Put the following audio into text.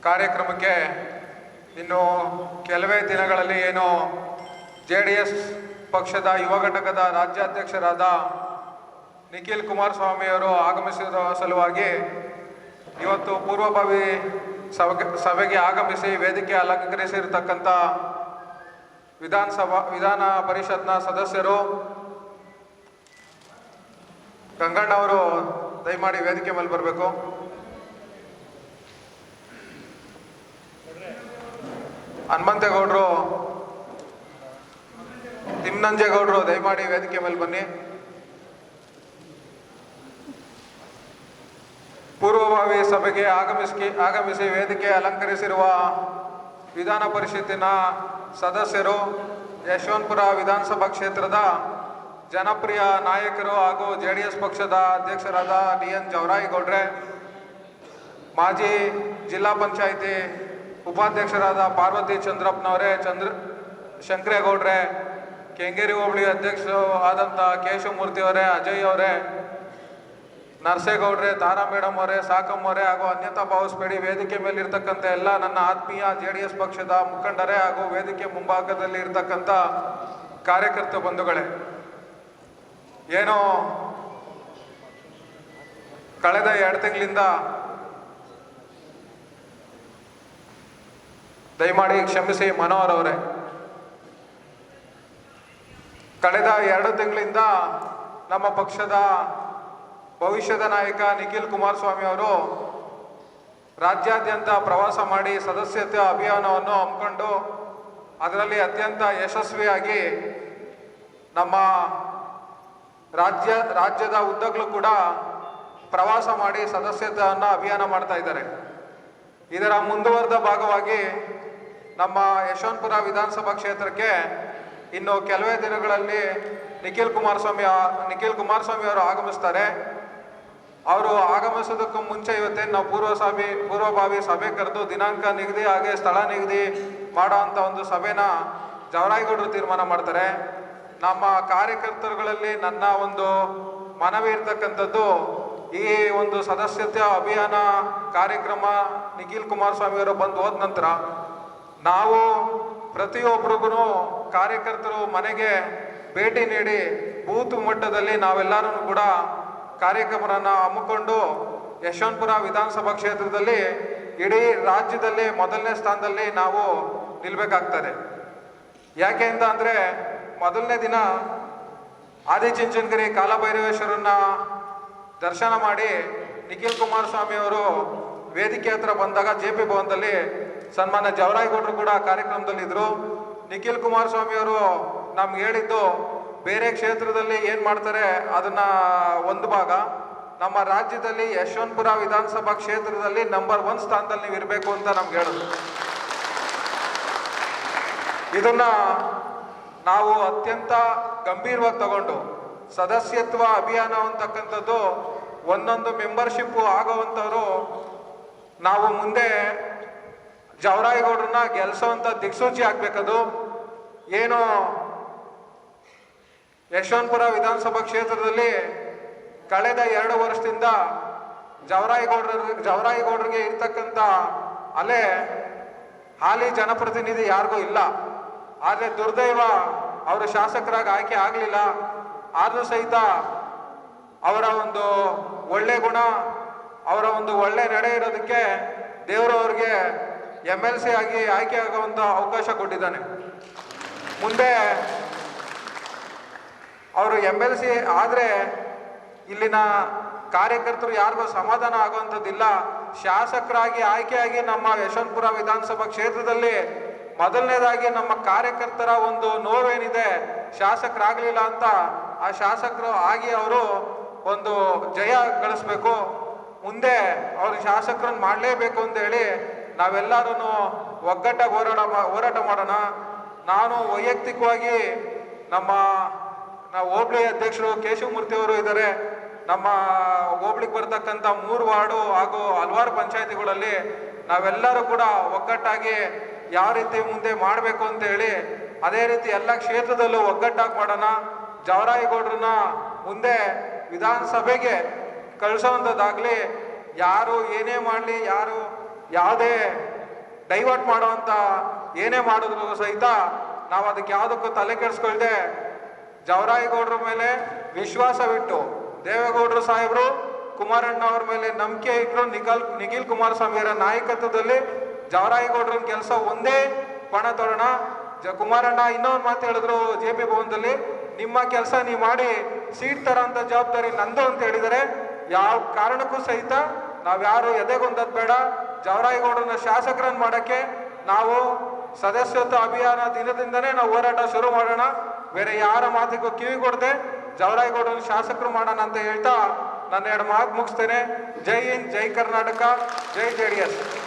ಕಾರ್ಯಕ್ರಮಕ್ಕೆ ಇನ್ನು ಕೆಲವೇ ದಿನಗಳಲ್ಲಿ ಏನು JDS ಪಕ್ಷದ ಯುವ ಘಟಕದ ರಾಜ್ಯಾಧ್ಯಕ್ಷರಾದ ನಿಖಿಲ್ ಕುಮಾರಸ್ವಾಮಿಯವರು ಆಗಮಿಸಿರುವ ಸಲುವಾಗಿ ಇವತ್ತು ಪೂರ್ವಭಾವಿ ಸಭೆಗೆ ಆಗಮಿಸಿ ವೇದಿಕೆ ಅಲಂಕರಿಸಿರ್ತಕ್ಕಂಥ ವಿಧಾನ ಪರಿಷತ್ನ ಸದಸ್ಯರು ಗಂಗಣ್ಣವರು ದಯಮಾಡಿ ವೇದಿಕೆ ಮೇಲೆ ಬರಬೇಕು. ಹನುಮಂತೇಗೌಡರು, ತಿಮ್ಮನಂಜೇಗೌಡರು ದಯಮಾಡಿ ವೇದಿಕೆ ಮೇಲೆ ಬನ್ನಿ. ಪೂರ್ವಭಾವಿ ಸಭೆಗೆ ಆಗಮಿಸಿ ವೇದಿಕೆ ಅಲಂಕರಿಸಿರುವ ವಿಧಾನ ಪರಿಷತ್ತಿನ ಸದಸ್ಯರು, ಯಶವಂತಪುರ ವಿಧಾನಸಭಾ ಕ್ಷೇತ್ರದ ಜನಪ್ರಿಯ ನಾಯಕರು ಹಾಗೂ JDS ಪಕ್ಷದ ಅಧ್ಯಕ್ಷರಾದ DN ಜವರಾಯಿಗೌಡ್ರೆ, ಮಾಜಿ ಜಿಲ್ಲಾ ಪಂಚಾಯಿತಿ ಉಪಾಧ್ಯಕ್ಷರಾದ ಪಾರ್ವತಿ ಚಂದ್ರಪ್ಪನವರೇ, ಶಂಕರೇಗೌಡ್ರೆ, ಕೆಂಗೇರಿ ಹೋಬಳಿ ಅಧ್ಯಕ್ಷರು ಆದಂಥ ಕೇಶವಮೂರ್ತಿ ಅವರೇ, ಅಜಯ್ ಅವರೇ, ನರಸೇಗೌಡ್ರೆ, ತಾರಾ ಮೇಡಮ್ ಅವರೇ, ಸಾಕಮ್ಮ ಅವರೇ ಹಾಗೂ ಅನ್ಯತಾ ಭಾವಿಸಬೇಡಿ ವೇದಿಕೆ ಮೇಲೆ ಇರ್ತಕ್ಕಂಥ ಎಲ್ಲ ನನ್ನ ಆತ್ಮೀಯ JDS ಪಕ್ಷದ ಮುಖಂಡರೇ ಹಾಗೂ ವೇದಿಕೆ ಮುಂಭಾಗದಲ್ಲಿ ಇರ್ತಕ್ಕಂಥ ಕಾರ್ಯಕರ್ತ ಬಂಧುಗಳೇ, ಏನೋ ಕಳೆದ 2 ತಿಂಗಳಿಂದ ದಯಮಾಡಿ ಕ್ಷಮಿಸಿ ಮನೋಹರ್ ಅವರೇ, ಕಳೆದ 2 ತಿಂಗಳಿಂದ ನಮ್ಮ ಪಕ್ಷದ ಭವಿಷ್ಯದ ನಾಯಕ ನಿಖಿಲ್ ಕುಮಾರಸ್ವಾಮಿ ಅವರು ರಾಜ್ಯಾದ್ಯಂತ ಪ್ರವಾಸ ಮಾಡಿ ಸದಸ್ಯತೆ ಅಭಿಯಾನವನ್ನು ಹಮ್ಮಿಕೊಂಡು ಅದರಲ್ಲಿ ಅತ್ಯಂತ ಯಶಸ್ವಿಯಾಗಿ ನಮ್ಮ ರಾಜ್ಯದ ಉದ್ದಗಲೂ ಕೂಡ ಪ್ರವಾಸ ಮಾಡಿ ಸದಸ್ಯತೆಯನ್ನು ಅಭಿಯಾನ ಮಾಡ್ತಾ ಇದ್ದಾರೆ. ಇದರ ಮುಂದುವರೆದ ಭಾಗವಾಗಿ ನಮ್ಮ ಯಶವಂತಪುರ ವಿಧಾನಸಭಾ ಕ್ಷೇತ್ರಕ್ಕೆ ಇನ್ನು ಕೆಲವೇ ದಿನಗಳಲ್ಲಿ ನಿಖಿಲ್ ಕುಮಾರಸ್ವಾಮಿ ಅವರು ಆಗಮಿಸ್ತಾರೆ. ಅವರು ಆಗಮಿಸೋದಕ್ಕೂ ಮುಂಚೆ ಇವತ್ತೇನು ನಾವು ಪೂರ್ವಭಾವಿ ಸಭೆ ಕರೆದು ದಿನಾಂಕ ನಿಗದಿ ಹಾಗೆ ಸ್ಥಳ ನಿಗದಿ ಮಾಡೋ ಅಂಥ ಒಂದು ಸಭೆನ ಜವರಾಯಿಗೌಡರು ತೀರ್ಮಾನ ಮಾಡ್ತಾರೆ. ನಮ್ಮ ಕಾರ್ಯಕರ್ತರುಗಳಲ್ಲಿ ನನ್ನ ಒಂದು ಮನವಿ ಇರ್ತಕ್ಕಂಥದ್ದು, ಈ ಒಂದು ಸದಸ್ಯತೆ ಅಭಿಯಾನ ಕಾರ್ಯಕ್ರಮ ನಿಖಿಲ್ ಕುಮಾರಸ್ವಾಮಿ ಅವರು ಬಂದು ಹೋದ ನಂತರ ನಾವು ಪ್ರತಿಯೊಬ್ಬರಿಗೂ ಕಾರ್ಯಕರ್ತರು ಮನೆಗೆ ಭೇಟಿ ನೀಡಿ ಬೂತ್ ಮಟ್ಟದಲ್ಲಿ ನಾವೆಲ್ಲರೂ ಕೂಡ ಕಾರ್ಯಕ್ರಮವನ್ನು ಹಮ್ಮಿಕೊಂಡು ಯಶವಂತಪುರ ವಿಧಾನಸಭಾ ಕ್ಷೇತ್ರದಲ್ಲಿ ಇಡೀ ರಾಜ್ಯದಲ್ಲಿ ಮೊದಲನೇ ಸ್ಥಾನದಲ್ಲಿ ನಾವು ನಿಲ್ಲಬೇಕಾಗ್ತದೆ. ಯಾಕೆ ಅಂತ ಅಂದರೆ, ಮೊದಲನೇ ದಿನ ಆದಿಚುಂಚನಗಿರಿ ಕಾಲಭೈರವೇಶ್ವರನ್ನ ದರ್ಶನ ಮಾಡಿ ನಿಖಿಲ್ ಕುಮಾರಸ್ವಾಮಿ ಅವರು ವೇದಿಕೆ ಹತ್ರ ಬಂದಾಗ JP ಭವನದಲ್ಲಿ ಸನ್ಮಾನ್ಯ ಜವರಾಯಿಗೌಡರು ಕೂಡ ಕಾರ್ಯಕ್ರಮದಲ್ಲಿ ಇದ್ರು. ನಿಖಿಲ್ ಕುಮಾರಸ್ವಾಮಿ ಅವರು ನಮ್ಗೆ ಹೇಳಿದ್ದು, ಬೇರೆ ಕ್ಷೇತ್ರದಲ್ಲಿ ಏನು ಮಾಡ್ತಾರೆ ಅದನ್ನ ಒಂದು ಭಾಗ, ನಮ್ಮ ರಾಜ್ಯದಲ್ಲಿ ಯಶವಂತಪುರ ವಿಧಾನಸಭಾ ಕ್ಷೇತ್ರದಲ್ಲಿ ನಂಬರ್ 1 ಸ್ಥಾನದಲ್ಲಿ ನೀವು ಇರಬೇಕು ಅಂತ ನಮ್ಗೆ ಹೇಳಿದ್ರು. ಇದನ್ನ ನಾವು ಅತ್ಯಂತ ಗಂಭೀರವಾಗಿ ತಗೊಂಡು ಸದಸ್ಯತ್ವ ಅಭಿಯಾನ ಅಂತಕ್ಕಂಥದ್ದು ಒಂದೊಂದು ಮೆಂಬರ್ಶಿಪ್ಪು ಆಗೋವಂಥವ್ರು ನಾವು ಮುಂದೆ ಜವರಾಯಿಗೌಡ್ರನ್ನ ಗೆಲ್ಸೋವಂಥ ದಿಕ್ಸೂಚಿ ಆಗ್ಬೇಕದು. ಏನು ಯಶವಂತಪುರ ವಿಧಾನಸಭಾ ಕ್ಷೇತ್ರದಲ್ಲಿ ಕಳೆದ 2 ವರ್ಷದಿಂದ ಜವರಾಯಿಗೌಡರಿಗೆ ಇರ್ತಕ್ಕಂಥ ಅಲೆ ಹಾಲಿ ಜನಪ್ರತಿನಿಧಿ ಯಾರಿಗೂ ಇಲ್ಲ. ಆದರೆ ದುರ್ದೈವ, ಅವರು ಶಾಸಕರಾಗಿ ಆಯ್ಕೆ ಆಗಲಿಲ್ಲ. ಆದರೂ ಸಹಿತ ಅವರ ಒಂದು ಒಳ್ಳೆ ಗುಣ, ಅವರ ಒಂದು ಒಳ್ಳೆ ನಡೆ ಇರೋದಕ್ಕೆ ದೇವರು ಅವ್ರಿಗೆ MLC ಆಗಿ ಆಯ್ಕೆ ಆಗುವಂಥ ಅವಕಾಶ ಕೊಟ್ಟಿದ್ದಾನೆ. ಮುಂದೆ ಅವರು MLC ಆದರೆ ಇಲ್ಲಿನ ಕಾರ್ಯಕರ್ತರು ಯಾರಿಗೂ ಸಮಾಧಾನ ಆಗುವಂಥದ್ದಿಲ್ಲ. ಶಾಸಕರಾಗಿ ಆಯ್ಕೆಯಾಗಿ ನಮ್ಮ ಯಶವಂತಪುರ ವಿಧಾನಸಭಾ ಕ್ಷೇತ್ರದಲ್ಲಿ ಮೊದಲನೇದಾಗಿ ನಮ್ಮ ಕಾರ್ಯಕರ್ತರ ಒಂದು ನೋವೇನಿದೆ, ಶಾಸಕರಾಗಲಿಲ್ಲ ಅಂತ, ಆ ಶಾಸಕರು ಆಗಿ ಅವರು ಒಂದು ಜಯ ಗಳಿಸ್ಬೇಕು, ಮುಂದೆ ಅವರು ಶಾಸಕರನ್ನು ಮಾಡಲೇಬೇಕು ಅಂತ ಹೇಳಿ ನಾವೆಲ್ಲರೂ ಒಗ್ಗಟ್ಟಾಗಿ ಹೋರಾಟ ಮಾಡೋಣ. ನಾನು ವೈಯಕ್ತಿಕವಾಗಿ ನಮ್ಮ ಹೋಬಳಿ ಅಧ್ಯಕ್ಷರು ಕೇಶವಮೂರ್ತಿ ಅವರು ಇದ್ದಾರೆ. ನಮ್ಮ ಹೋಬಳಿಗೆ ಬರ್ತಕ್ಕಂಥ 3 ವಾರ್ಡು ಹಾಗೂ ಹಲವಾರು ಪಂಚಾಯತಿಗಳಲ್ಲಿ ನಾವೆಲ್ಲರೂ ಕೂಡ ಒಗ್ಗಟ್ಟಾಗಿ ಯಾವ ರೀತಿ ಮುಂದೆ ಮಾಡಬೇಕು ಅಂತ ಹೇಳಿ, ಅದೇ ರೀತಿ ಎಲ್ಲ ಕ್ಷೇತ್ರದಲ್ಲೂ ಒಗ್ಗಟ್ಟಾಗಿ ಮಾಡೋಣ. ಜವರಾಯಿಗೌಡ್ರನ್ನ ಮುಂದೆ ವಿಧಾನಸಭೆಗೆ ಕಳಿಸೋವಂಥದ್ದಾಗಲಿ, ಯಾರು ಏನೇ ಮಾಡಲಿ, ಯಾರು ಯಾವುದೇ ಡೈವರ್ಟ್ ಮಾಡುವಂತ ಏನೇ ಮಾಡಿದ್ರು ಸಹಿತ ನಾವು ಅದಕ್ಕೆ ಯಾವುದಕ್ಕೂ ತಲೆ ಕೆಡಿಸ್ಕೊಳ್ದೆ ಜವರಾಯಗೌಡರ ಮೇಲೆ ವಿಶ್ವಾಸವಿಟ್ಟು ದೇವೇಗೌಡರು ಸಾಹೇಬರು ಕುಮಾರಣ್ಣ ಅವ್ರ ಮೇಲೆ ನಂಬಿಕೆ ಇಟ್ಟರು ನಿಖಿಲ್ ಕುಮಾರಸ್ವಾಮಿಯವರ ನಾಯಕತ್ವದಲ್ಲಿ ಜವರಾಯಗೌಡರ ಕೆಲಸ ಒಂದೇ ಪಣ ತೊಡೋಣ. ಕುಮಾರಣ್ಣ ಇನ್ನೊಂದು ಮಾತು ಹೇಳಿದ್ರು JP ಭವನದಲ್ಲಿ, ನಿಮ್ಮ ಕೆಲಸ ನೀವು ಮಾಡಿ ಸೀಟ್ ತರೋಂಥ ಜವಾಬ್ದಾರಿ ನಂದು ಅಂತ ಹೇಳಿದರೆ ಯಾವ ಕಾರಣಕ್ಕೂ ಸಹಿತ ನಾವ್ಯಾರು ಎದೆಗೊಂದದ್ ಬೇಡ. ಜವರಾಯಗೌಡರನ್ನ ಶಾಸಕರನ್ನು ಮಾಡಕ್ಕೆ ನಾವು ಸದಸ್ಯತ್ವ ಅಭಿಯಾನ ದಿನದಿಂದನೇ ನಾವು ಹೋರಾಟ ಶುರು ಮಾಡೋಣ. ಬೇರೆ ಯಾರ ಮಾತಿಗೂ ಕಿವಿ ಕೊಡದೆ ಜವರಾಯಗೌಡರನ್ನ ಶಾಸಕರು ಮಾಡೋಣ ಅಂತ ಹೇಳ್ತಾ ನನ್ನ 2 ಮಾತು ಮುಗಿಸ್ತೇನೆ. ಜೈ ಹಿಂದ್, ಜೈ ಕರ್ನಾಟಕ, ಜೈ JDS.